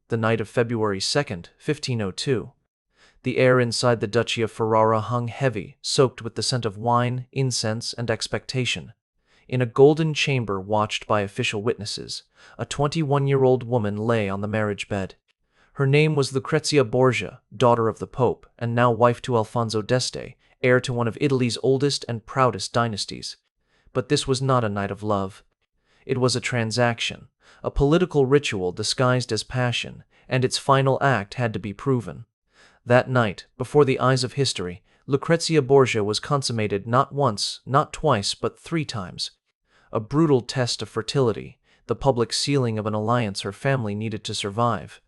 the night of February 2nd, 1502. The air inside the Duchy of Ferrara hung heavy, soaked with the scent of wine, incense, and expectation. In a golden chamber watched by official witnesses, a 21-year-old woman lay on the marriage bed. Her name was Lucrezia Borgia, daughter of the Pope, and now wife to Alfonso d'Este, heir to one of Italy's oldest and proudest dynasties. But this was not a night of love. It was a transaction, a political ritual disguised as passion, and its final act had to be proven. That night, before the eyes of history, Lucrezia Borgia was consummated not once, not twice, but 3 times. A brutal test of fertility, the public sealing of an alliance her family needed to survive.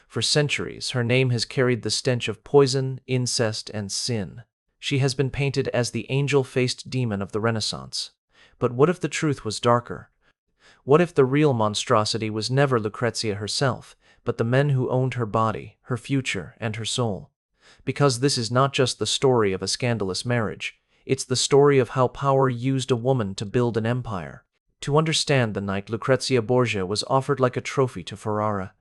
For centuries, her name has carried the stench of poison, incest, and sin. She has been painted as the angel-faced demon of the Renaissance. But what if the truth was darker? What if the real monstrosity was never Lucrezia herself, but the men who owned her body, her future, and her soul? Because this is not just the story of a scandalous marriage, it's the story of how power used a woman to build an empire. To understand the night Lucrezia Borgia was offered like a trophy to Ferrara,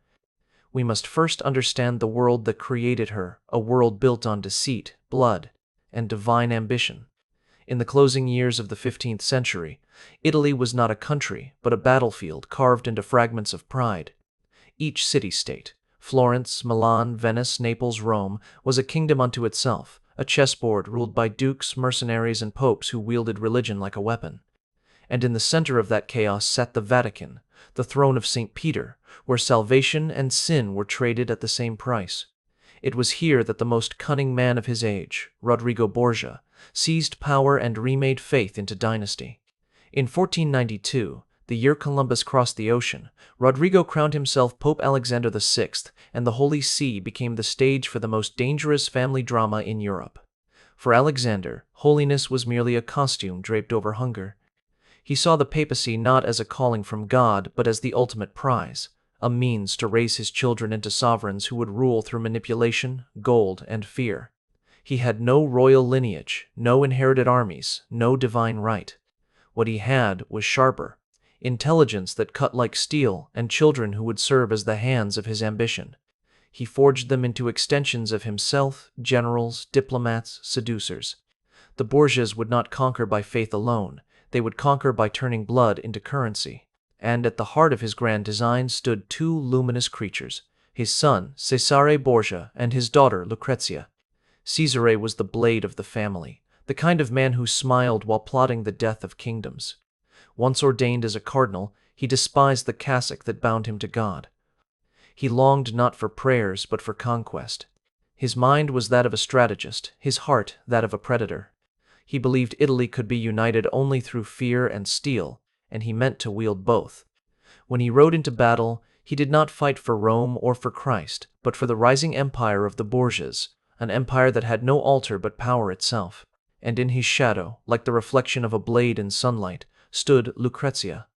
we must first understand the world that created her, a world built on deceit, blood, and divine ambition. In the closing years of the 15th century, Italy was not a country, but a battlefield carved into fragments of pride. Each city-state, Florence, Milan, Venice, Naples, Rome, was a kingdom unto itself, a chessboard ruled by dukes, mercenaries, and popes who wielded religion like a weapon. And in the center of that chaos sat the Vatican, the throne of St. Peter, where salvation and sin were traded at the same price. It was here that the most cunning man of his age, Rodrigo Borgia, seized power and remade faith into dynasty. In 1492, the year Columbus crossed the ocean, Rodrigo crowned himself Pope Alexander VI, and the Holy See became the stage for the most dangerous family drama in Europe. For Alexander, holiness was merely a costume draped over hunger. He saw the papacy not as a calling from God, but as the ultimate prize, a means to raise his children into sovereigns who would rule through manipulation, gold, and fear. He had no royal lineage, no inherited armies, no divine right. What he had was sharper, intelligence that cut like steel, and children who would serve as the hands of his ambition. He forged them into extensions of himself, generals, diplomats, seducers. The Borgias would not conquer by faith alone. They would conquer by turning blood into currency. And at the heart of his grand design stood 2 luminous creatures, his son, Cesare Borgia, and his daughter, Lucrezia. Cesare was the blade of the family, the kind of man who smiled while plotting the death of kingdoms. Once ordained as a cardinal, he despised the cassock that bound him to God. He longed not for prayers, but for conquest. His mind was that of a strategist, his heart that of a predator. He believed Italy could be united only through fear and steel, and he meant to wield both. When he rode into battle, he did not fight for Rome or for Christ, but for the rising empire of the Borgias, an empire that had no altar but power itself. And in his shadow, like the reflection of a blade in sunlight, stood Lucrezia,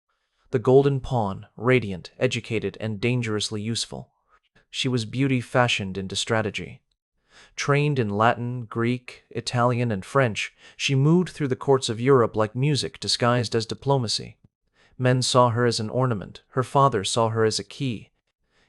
the golden pawn, radiant, educated, and dangerously useful. She was beauty fashioned into strategy. Trained in Latin, Greek, Italian, and French, she moved through the courts of Europe like music disguised as diplomacy. Men saw her as an ornament, her father saw her as a key.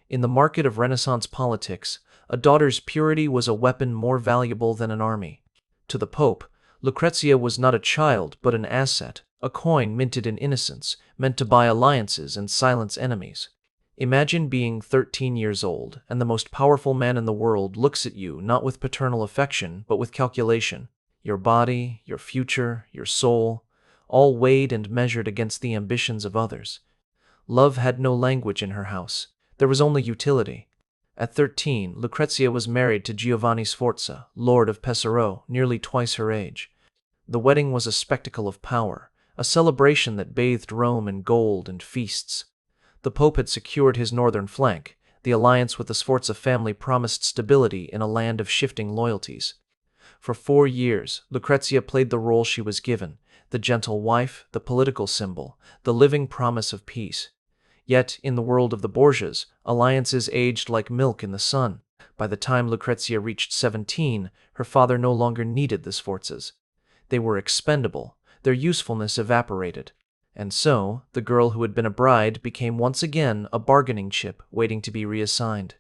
In the market of Renaissance politics, a daughter's purity was a weapon more valuable than an army. To the Pope, Lucrezia was not a child but an asset, a coin minted in innocence, meant to buy alliances and silence enemies. Imagine being 13 years old, and the most powerful man in the world looks at you not with paternal affection, but with calculation. Your body, your future, your soul, all weighed and measured against the ambitions of others. Love had no language in her house. There was only utility. At 13, Lucrezia was married to Giovanni Sforza, Lord of Pesaro, nearly twice her age. The wedding was a spectacle of power, a celebration that bathed Rome in gold and feasts. The Pope had secured his northern flank. The alliance with the Sforza family promised stability in a land of shifting loyalties. For 4 years, Lucrezia played the role she was given, the gentle wife, the political symbol, the living promise of peace. Yet, in the world of the Borgias, alliances aged like milk in the sun. By the time Lucrezia reached 17, her father no longer needed the Sforzas. They were expendable, their usefulness evaporated. And so, the girl who had been a bride became once again a bargaining chip waiting to be reassigned.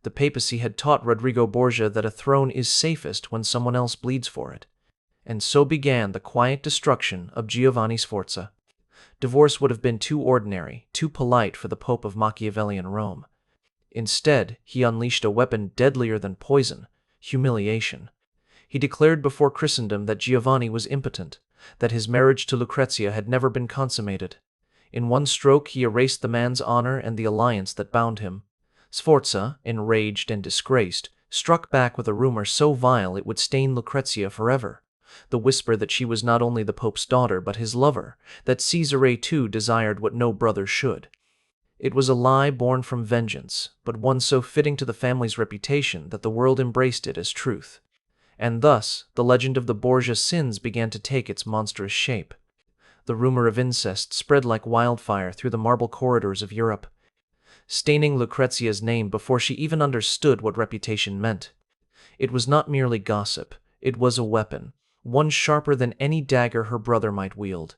The papacy had taught Rodrigo Borgia that a throne is safest when someone else bleeds for it. And so began the quiet destruction of Giovanni Sforza. Divorce would have been too ordinary, too polite for the Pope of Machiavellian Rome. Instead, he unleashed a weapon deadlier than poison: humiliation. He declared before Christendom that Giovanni was impotent, that his marriage to Lucrezia had never been consummated. In one stroke he erased the man's honor and the alliance that bound him. Sforza, enraged and disgraced, struck back with a rumor so vile it would stain Lucrezia forever. The whisper that she was not only the Pope's daughter but his lover, that Caesare too desired what no brother should. It was a lie born from vengeance, but one so fitting to the family's reputation that the world embraced it as truth. And thus, the legend of the Borgia sins began to take its monstrous shape. The rumor of incest spread like wildfire through the marble corridors of Europe, staining Lucrezia's name before she even understood what reputation meant. It was not merely gossip, it was a weapon, one sharper than any dagger her brother might wield.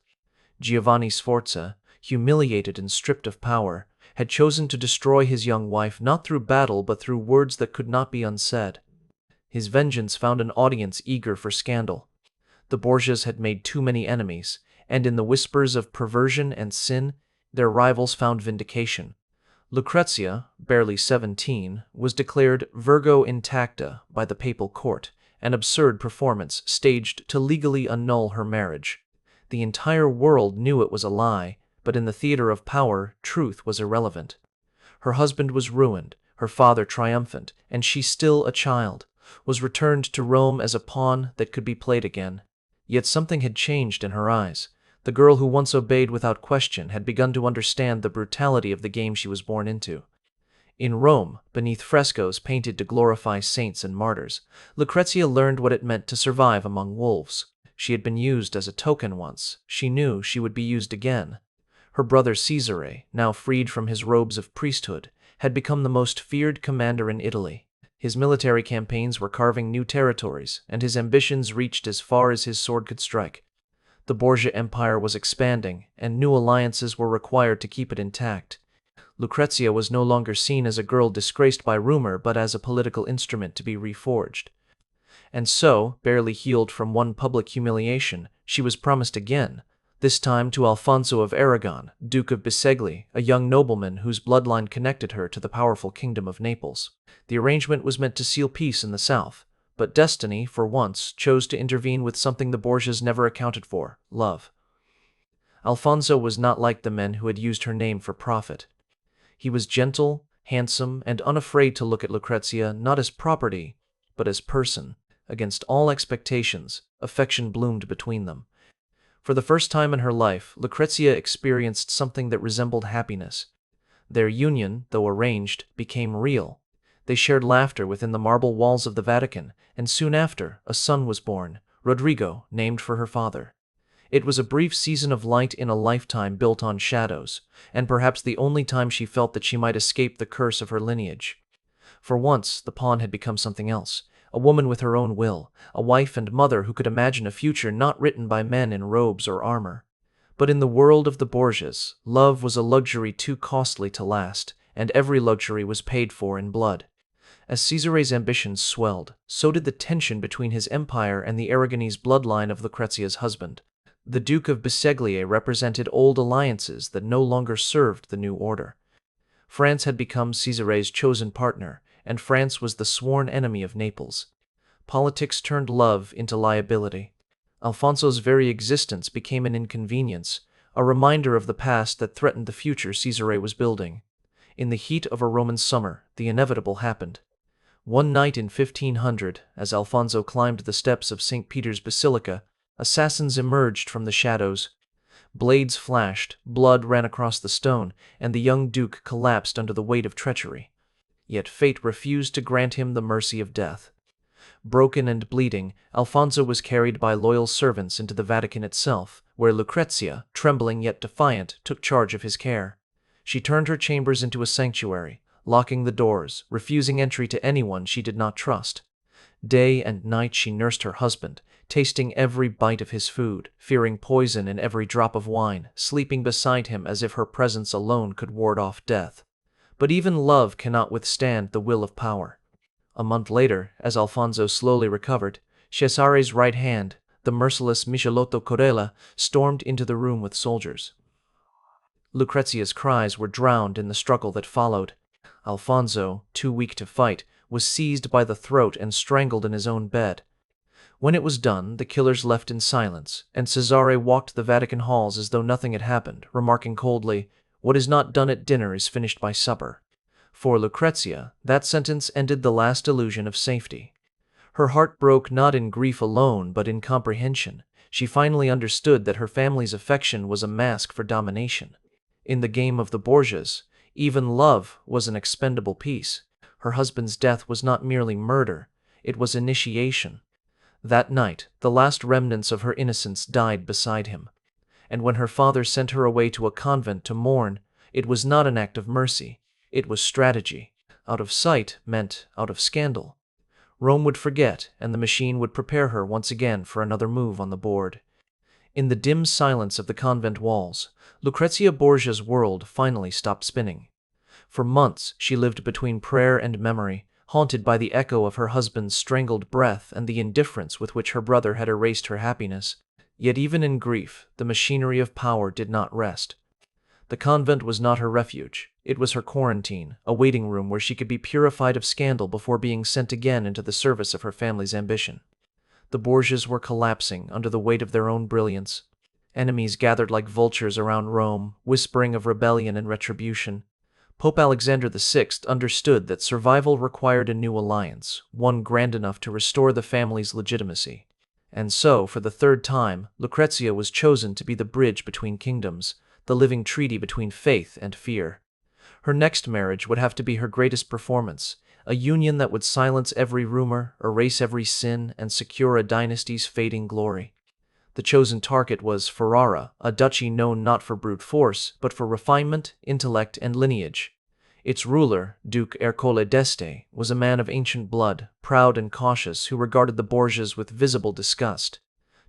Giovanni Sforza, humiliated and stripped of power, had chosen to destroy his young wife not through battle but through words that could not be unsaid. His vengeance found an audience eager for scandal. The Borgias had made too many enemies, and in the whispers of perversion and sin, their rivals found vindication. Lucrezia, barely 17, was declared Virgo intacta by the papal court, an absurd performance staged to legally annul her marriage. The entire world knew it was a lie, but in the theater of power, truth was irrelevant. Her husband was ruined, her father triumphant, and she still a child, was returned to Rome as a pawn that could be played again. Yet something had changed in her eyes. The girl who once obeyed without question had begun to understand the brutality of the game she was born into. In Rome, beneath frescoes painted to glorify saints and martyrs, Lucrezia learned what it meant to survive among wolves. She had been used as a token once. She knew she would be used again. Her brother Caesare, now freed from his robes of priesthood, had become the most feared commander in Italy. His military campaigns were carving new territories, and his ambitions reached as far as his sword could strike. The Borgia Empire was expanding, and new alliances were required to keep it intact. Lucrezia was no longer seen as a girl disgraced by rumor, but as a political instrument to be reforged. And so, barely healed from one public humiliation, she was promised again, this time to Alfonso of Aragon, Duke of Bisegli, a young nobleman whose bloodline connected her to the powerful kingdom of Naples. The arrangement was meant to seal peace in the south, but destiny, for once, chose to intervene with something the Borgias never accounted for: love. Alfonso was not like the men who had used her name for profit. He was gentle, handsome, and unafraid to look at Lucrezia not as property, but as person. Against all expectations, affection bloomed between them. For the first time in her life, Lucrezia experienced something that resembled happiness. Their union, though arranged, became real. They shared laughter within the marble walls of the Vatican, and soon after, a son was born, Rodrigo, named for her father. It was a brief season of light in a lifetime built on shadows, and perhaps the only time she felt that she might escape the curse of her lineage. For once, the pawn had become something else, a woman with her own will, a wife and mother who could imagine a future not written by men in robes or armor. But in the world of the Borgias, love was a luxury too costly to last, and every luxury was paid for in blood. As Caesare's ambitions swelled, so did the tension between his empire and the Aragonese bloodline of Lucrezia's husband. The Duke of Biseglie represented old alliances that no longer served the new order. France had become Caesare's chosen partner, and France was the sworn enemy of Naples. Politics turned love into liability. Alfonso's very existence became an inconvenience, a reminder of the past that threatened the future Caesare was building. In the heat of a Roman summer, the inevitable happened. One night in 1500, as Alfonso climbed the steps of St. Peter's Basilica, assassins emerged from the shadows. Blades flashed, blood ran across the stone, and the young duke collapsed under the weight of treachery. Yet fate refused to grant him the mercy of death. Broken and bleeding, Alfonso was carried by loyal servants into the Vatican itself, where Lucrezia, trembling yet defiant, took charge of his care. She turned her chambers into a sanctuary, locking the doors, refusing entry to anyone she did not trust. Day and night she nursed her husband, tasting every bite of his food, fearing poison in every drop of wine, sleeping beside him as if her presence alone could ward off death. But even love cannot withstand the will of power. A month later, as Alfonso slowly recovered, Cesare's right hand, the merciless Michelotto Corella, stormed into the room with soldiers. Lucrezia's cries were drowned in the struggle that followed. Alfonso, too weak to fight, was seized by the throat and strangled in his own bed. When it was done, the killers left in silence, and Cesare walked the Vatican halls as though nothing had happened, remarking coldly, "What is not done at dinner is finished by supper." For Lucrezia, that sentence ended the last illusion of safety. Her heart broke not in grief alone, but in comprehension. She finally understood that her family's affection was a mask for domination. In the game of the Borgias, even love was an expendable piece. Her husband's death was not merely murder, it was initiation. That night, the last remnants of her innocence died beside him. And when her father sent her away to a convent to mourn, it was not an act of mercy, it was strategy. Out of sight meant out of scandal. Rome would forget, and the machine would prepare her once again for another move on the board. In the dim silence of the convent walls, Lucrezia Borgia's world finally stopped spinning. For months she lived between prayer and memory, haunted by the echo of her husband's strangled breath and the indifference with which her brother had erased her happiness. Yet even in grief, the machinery of power did not rest. The convent was not her refuge, it was her quarantine, a waiting room where she could be purified of scandal before being sent again into the service of her family's ambition. The Borgias were collapsing under the weight of their own brilliance. Enemies gathered like vultures around Rome, whispering of rebellion and retribution. Pope Alexander VI understood that survival required a new alliance, one grand enough to restore the family's legitimacy. And so, for the third time, Lucrezia was chosen to be the bridge between kingdoms, the living treaty between faith and fear. Her next marriage would have to be her greatest performance, a union that would silence every rumor, erase every sin, and secure a dynasty's fading glory. The chosen target was Ferrara, a duchy known not for brute force, but for refinement, intellect, and lineage. Its ruler, Duke Ercole d'Este, was a man of ancient blood, proud and cautious, who regarded the Borgias with visible disgust.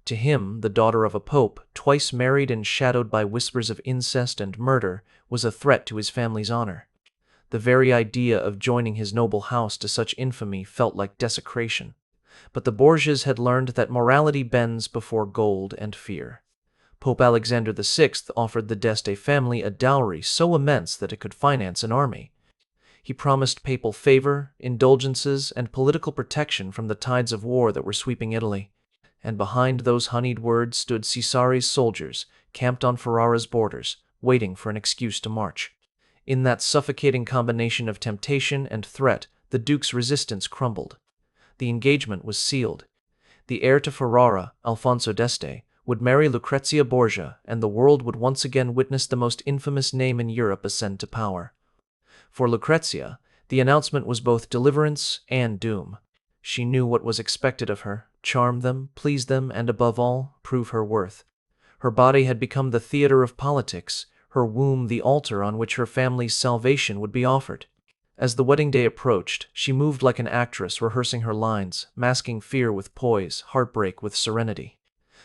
To him, the daughter of a pope, twice married and shadowed by whispers of incest and murder, was a threat to his family's honor. The very idea of joining his noble house to such infamy felt like desecration. But the Borgias had learned that morality bends before gold and fear. Pope Alexander VI offered the d'Este family a dowry so immense that it could finance an army. He promised papal favor, indulgences, and political protection from the tides of war that were sweeping Italy. And behind those honeyed words stood Cesare's soldiers, camped on Ferrara's borders, waiting for an excuse to march. In that suffocating combination of temptation and threat, the Duke's resistance crumbled. The engagement was sealed. The heir to Ferrara, Alfonso d'Este, would marry Lucrezia Borgia, and the world would once again witness the most infamous name in Europe ascend to power. For Lucrezia, the announcement was both deliverance and doom. She knew what was expected of her: charm them, please them, and above all, prove her worth. Her body had become the theater of politics, her womb the altar on which her family's salvation would be offered. As the wedding day approached, she moved like an actress rehearsing her lines, masking fear with poise, heartbreak with serenity.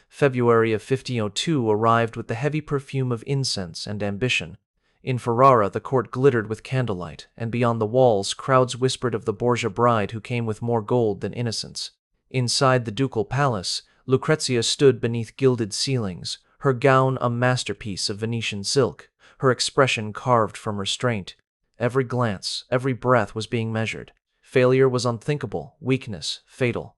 February of 1502 arrived with the heavy perfume of incense and ambition. In Ferrara, the court glittered with candlelight, and beyond the walls, crowds whispered of the Borgia bride who came with more gold than innocence. Inside the ducal palace, Lucrezia stood beneath gilded ceilings, her gown a masterpiece of Venetian silk, her expression carved from restraint. Every glance, every breath was being measured. Failure was unthinkable, weakness fatal.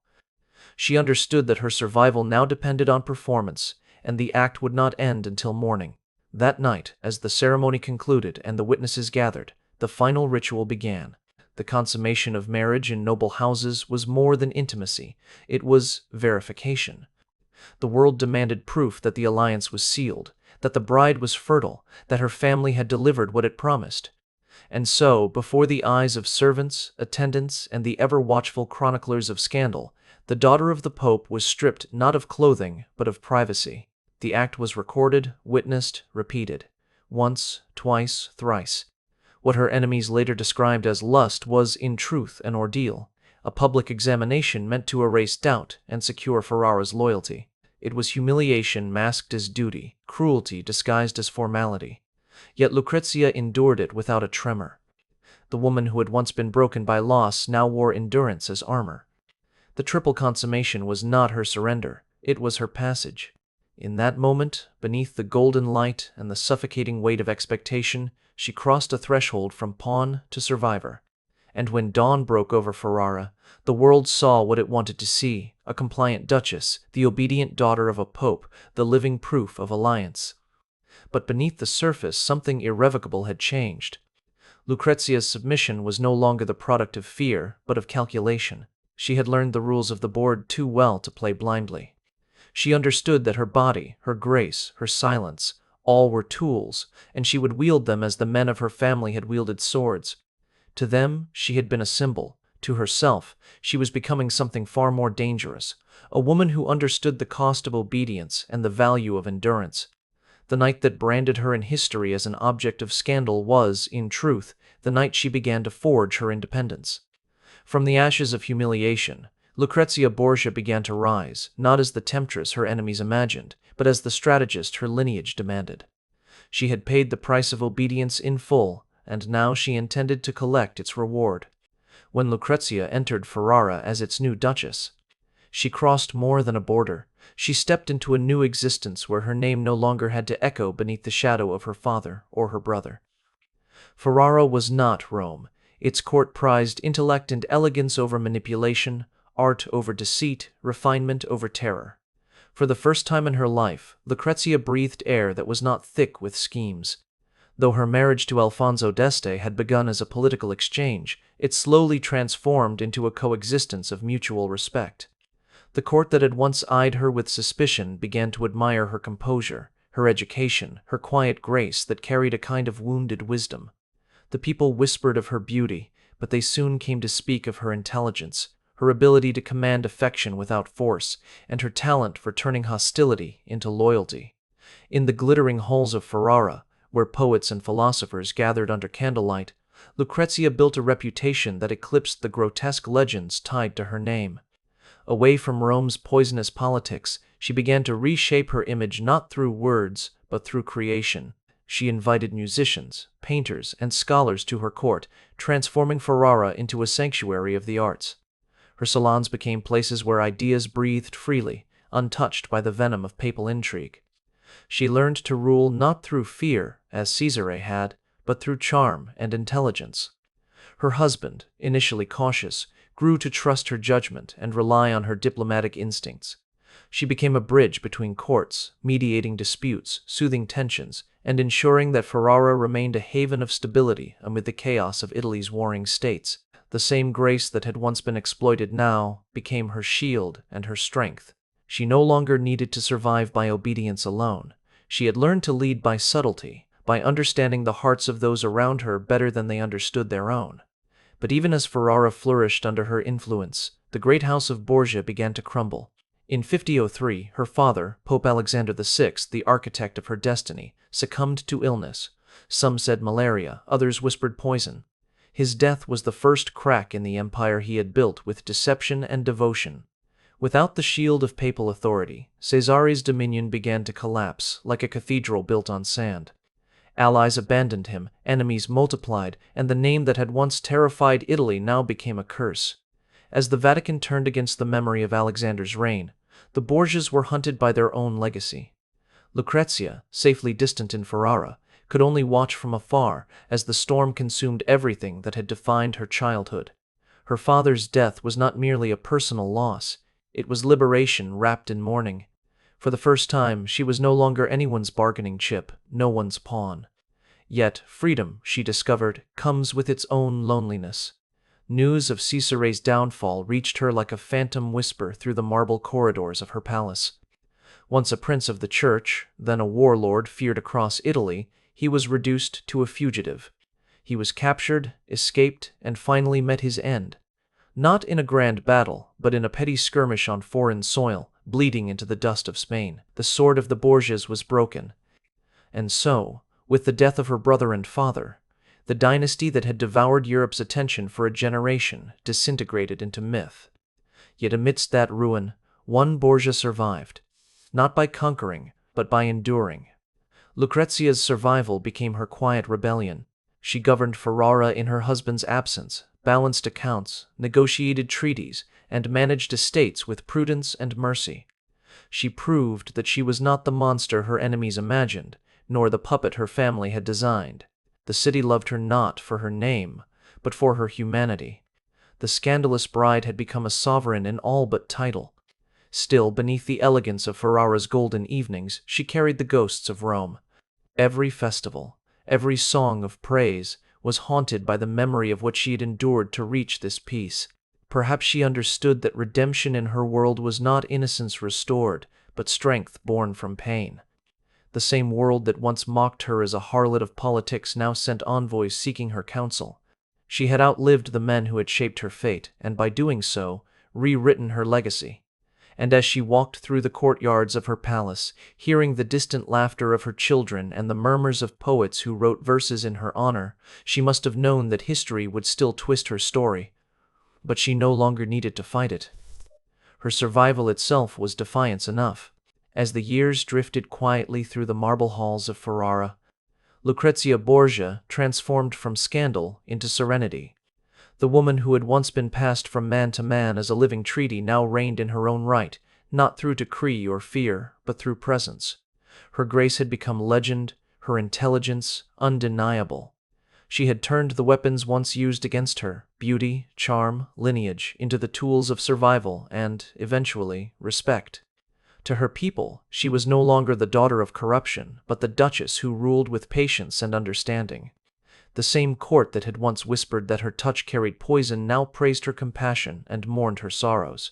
She understood that her survival now depended on performance, and the act would not end until morning. That night, as the ceremony concluded and the witnesses gathered, the final ritual began. The consummation of marriage in noble houses was more than intimacy, it was verification. The world demanded proof that the alliance was sealed, that the bride was fertile, that her family had delivered what it promised. And so, before the eyes of servants, attendants, and the ever-watchful chroniclers of scandal, the daughter of the Pope was stripped not of clothing, but of privacy. The act was recorded, witnessed, repeated. Once, twice, thrice. What her enemies later described as lust was, in truth, an ordeal, A public examination meant to erase doubt and secure Ferrara's loyalty. It was humiliation masked as duty, cruelty disguised as formality. Yet Lucrezia endured it without a tremor. The woman who had once been broken by loss now wore endurance as armor. The triple consummation was not her surrender, it was her passage. In that moment, beneath the golden light and the suffocating weight of expectation, she crossed a threshold from pawn to survivor. And when dawn broke over Ferrara, the world saw what it wanted to see: a compliant duchess, the obedient daughter of a pope, the living proof of alliance. But beneath the surface, something irrevocable had changed. Lucrezia's submission was no longer the product of fear, but of calculation. She had learned the rules of the board too well to play blindly. She understood that her body, her grace, her silence, all were tools, and she would wield them as the men of her family had wielded swords. To them, she had been a symbol. To herself, she was becoming something far more dangerous, a woman who understood the cost of obedience and the value of endurance. The night that branded her in history as an object of scandal was, in truth, the night she began to forge her independence. From the ashes of humiliation, Lucrezia Borgia began to rise, not as the temptress her enemies imagined, but as the strategist her lineage demanded. She had paid the price of obedience in full, and now she intended to collect its reward. When Lucrezia entered Ferrara as its new duchess, she crossed more than a border. She stepped into a new existence where her name no longer had to echo beneath the shadow of her father or her brother. Ferrara was not Rome. Its court prized intellect and elegance over manipulation, art over deceit, refinement over terror. For the first time in her life, Lucrezia breathed air that was not thick with schemes. Though her marriage to Alfonso d'Este had begun as a political exchange, it slowly transformed into a coexistence of mutual respect. The court that had once eyed her with suspicion began to admire her composure, her education, her quiet grace that carried a kind of wounded wisdom. The people whispered of her beauty, but they soon came to speak of her intelligence, her ability to command affection without force, and her talent for turning hostility into loyalty. In the glittering halls of Ferrara, where poets and philosophers gathered under candlelight, Lucrezia built a reputation that eclipsed the grotesque legends tied to her name. Away from Rome's poisonous politics, she began to reshape her image not through words, but through creation. She invited musicians, painters, and scholars to her court, transforming Ferrara into a sanctuary of the arts. Her salons became places where ideas breathed freely, untouched by the venom of papal intrigue. She learned to rule not through fear, as Caesar had, but through charm and intelligence. Her husband, initially cautious, grew to trust her judgment and rely on her diplomatic instincts. She became a bridge between courts, mediating disputes, soothing tensions, and ensuring that Ferrara remained a haven of stability amid the chaos of Italy's warring states. The same grace that had once been exploited now became her shield and her strength. She no longer needed to survive by obedience alone. She had learned to lead by subtlety, by understanding the hearts of those around her better than they understood their own. But even as Ferrara flourished under her influence, the great house of Borgia began to crumble. In 5003, her father, Pope Alexander VI, the architect of her destiny, succumbed to illness. Some said malaria, others whispered poison. His death was the first crack in the empire he had built with deception and devotion. Without the shield of papal authority, Cesare's dominion began to collapse, like a cathedral built on sand. Allies abandoned him, enemies multiplied, and the name that had once terrified Italy now became a curse. As the Vatican turned against the memory of Alexander's reign, the Borgias were hunted by their own legacy. Lucrezia, safely distant in Ferrara, could only watch from afar as the storm consumed everything that had defined her childhood. Her father's death was not merely a personal loss, it was liberation wrapped in mourning. For the first time, she was no longer anyone's bargaining chip, no one's pawn. Yet, freedom, she discovered, comes with its own loneliness. News of Caesare's downfall reached her like a phantom whisper through the marble corridors of her palace. Once a prince of the church, then a warlord feared across Italy, he was reduced to a fugitive. He was captured, escaped, and finally met his end. Not in a grand battle, but in a petty skirmish on foreign soil, bleeding into the dust of Spain. The sword of the Borgias was broken. And so, with the death of her brother and father, The dynasty that had devoured Europe's attention for a generation disintegrated into myth. Yet amidst that ruin, one Borgia survived, not by conquering, but by enduring. Lucrezia's survival became her quiet rebellion. She governed Ferrara in her husband's absence, balanced accounts, negotiated treaties, and managed estates with prudence and mercy. She proved that she was not the monster her enemies imagined, nor the puppet her family had designed. The city loved her not for her name, but for her humanity. The scandalous bride had become a sovereign in all but title. Still, beneath the elegance of Ferrara's golden evenings, she carried the ghosts of Rome. Every festival, every song of praise, was haunted by the memory of what she had endured to reach this peace. Perhaps she understood that redemption in her world was not innocence restored, but strength born from pain. The same world that once mocked her as a harlot of politics now sent envoys seeking her counsel. She had outlived the men who had shaped her fate, and by doing so, rewritten her legacy. And as she walked through the courtyards of her palace, hearing the distant laughter of her children and the murmurs of poets who wrote verses in her honor, she must have known that history would still twist her story. But she no longer needed to fight it. Her survival itself was defiance enough. As the years drifted quietly through the marble halls of Ferrara, Lucrezia Borgia transformed from scandal into serenity. The woman who had once been passed from man to man as a living treaty now reigned in her own right, not through decree or fear, but through presence. Her grace had become legend, her intelligence undeniable. She had turned the weapons once used against her, beauty, charm, lineage, into the tools of survival and, eventually, respect. To her people, she was no longer the daughter of corruption, but the duchess who ruled with patience and understanding. The same court that had once whispered that her touch carried poison now praised her compassion and mourned her sorrows.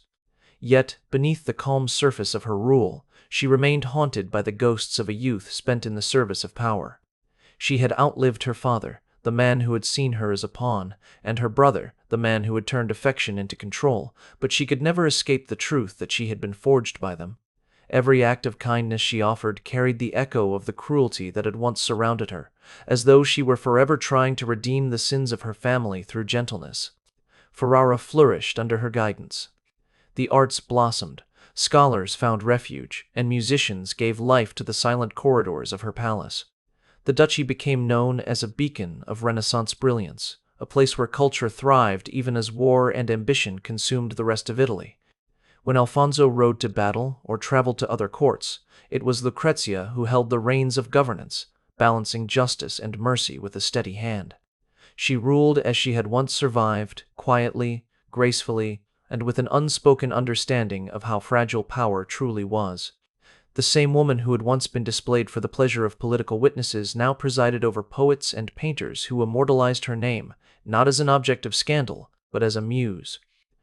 Yet, beneath the calm surface of her rule, she remained haunted by the ghosts of a youth spent in the service of power. She had outlived her father, the man who had seen her as a pawn, and her brother, the man who had turned affection into control, but she could never escape the truth that she had been forged by them. Every act of kindness she offered carried the echo of the cruelty that had once surrounded her, as though she were forever trying to redeem the sins of her family through gentleness. Ferrara flourished under her guidance. The arts blossomed, scholars found refuge, and musicians gave life to the silent corridors of her palace. The duchy became known as a beacon of Renaissance brilliance, a place where culture thrived even as war and ambition consumed the rest of Italy. When Alfonso rode to battle or traveled to other courts, it was Lucrezia who held the reins of governance, balancing justice and mercy with a steady hand. She ruled as she had once survived, quietly, gracefully, and with an unspoken understanding of how fragile power truly was. The same woman who had once been displayed for the pleasure of political witnesses now presided over poets and painters who immortalized her name, not as an object of scandal, but as a muse.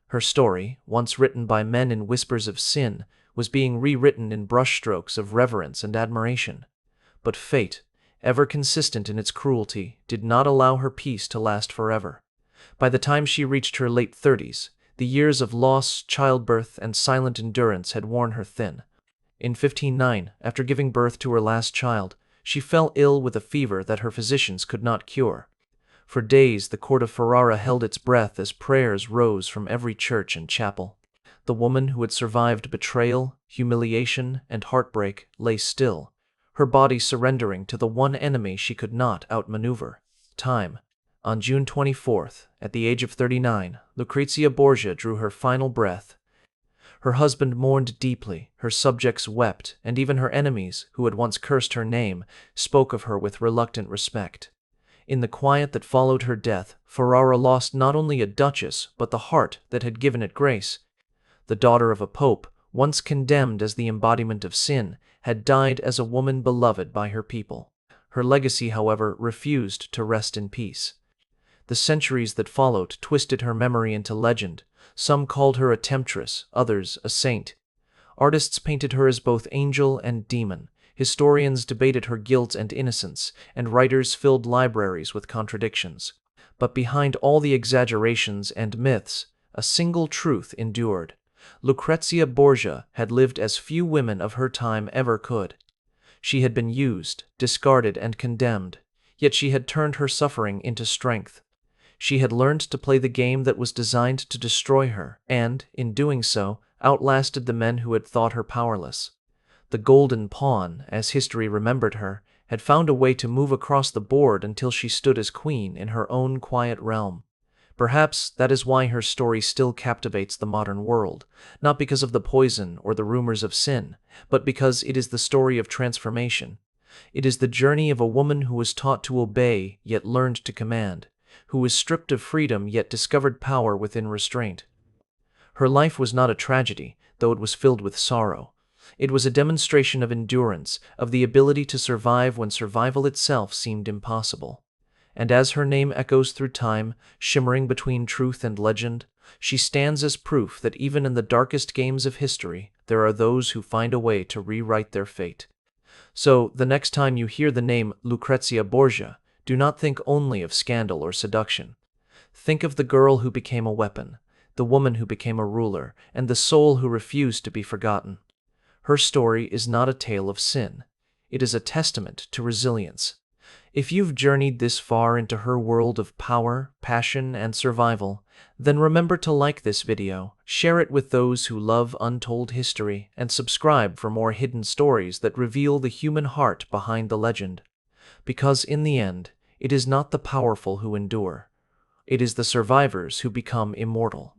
Her story, once written by men in whispers of sin, was being rewritten in brushstrokes of reverence and admiration. But fate, ever consistent in its cruelty, did not allow her peace to last forever. By the time she reached her late 30s, the years of loss, childbirth, and silent endurance had worn her thin. In 1509, after giving birth to her last child, she fell ill with a fever that her physicians could not cure. For days the court of Ferrara held its breath as prayers rose from every church and chapel. The woman who had survived betrayal, humiliation, and heartbreak lay still, her body surrendering to the one enemy she could not outmaneuver: time. On June 24th, at the age of 39, Lucrezia Borgia drew her final breath. Her husband mourned deeply, her subjects wept, and even her enemies, who had once cursed her name, spoke of her with reluctant respect. In the quiet that followed her death, Ferrara lost not only a duchess, but the heart that had given it grace. The daughter of a pope, once condemned as the embodiment of sin, had died as a woman beloved by her people. Her legacy, however, refused to rest in peace. The centuries that followed twisted her memory into legend. Some called her a temptress, others a saint. Artists painted her as both angel and demon. Historians debated her guilt and innocence, and writers filled libraries with contradictions. But behind all the exaggerations and myths, a single truth endured. Lucrezia Borgia had lived as few women of her time ever could. She had been used, discarded, and condemned, Yet she had turned her suffering into strength. She had learned to play the game that was designed to destroy her, and, in doing so, outlasted the men who had thought her powerless. The Golden Pawn, as history remembered her, had found a way to move across the board until she stood as queen in her own quiet realm. Perhaps that is why her story still captivates the modern world, not because of the poison or the rumors of sin, but because it is the story of transformation. It is the journey of a woman who was taught to obey yet learned to command, who was stripped of freedom yet discovered power within restraint. Her life was not a tragedy, though it was filled with sorrow. It was a demonstration of endurance, of the ability to survive when survival itself seemed impossible. And as her name echoes through time, shimmering between truth and legend, she stands as proof that even in the darkest games of history, there are those who find a way to rewrite their fate. So, the next time you hear the name Lucrezia Borgia, do not think only of scandal or seduction. Think of the girl who became a weapon, the woman who became a ruler, and the soul who refused to be forgotten. Her story is not a tale of sin. It is a testament to resilience. If you've journeyed this far into her world of power, passion, and survival, then remember to like this video, share it with those who love untold history, and subscribe for more hidden stories that reveal the human heart behind the legend. Because in the end, it is not the powerful who endure. It is the survivors who become immortal.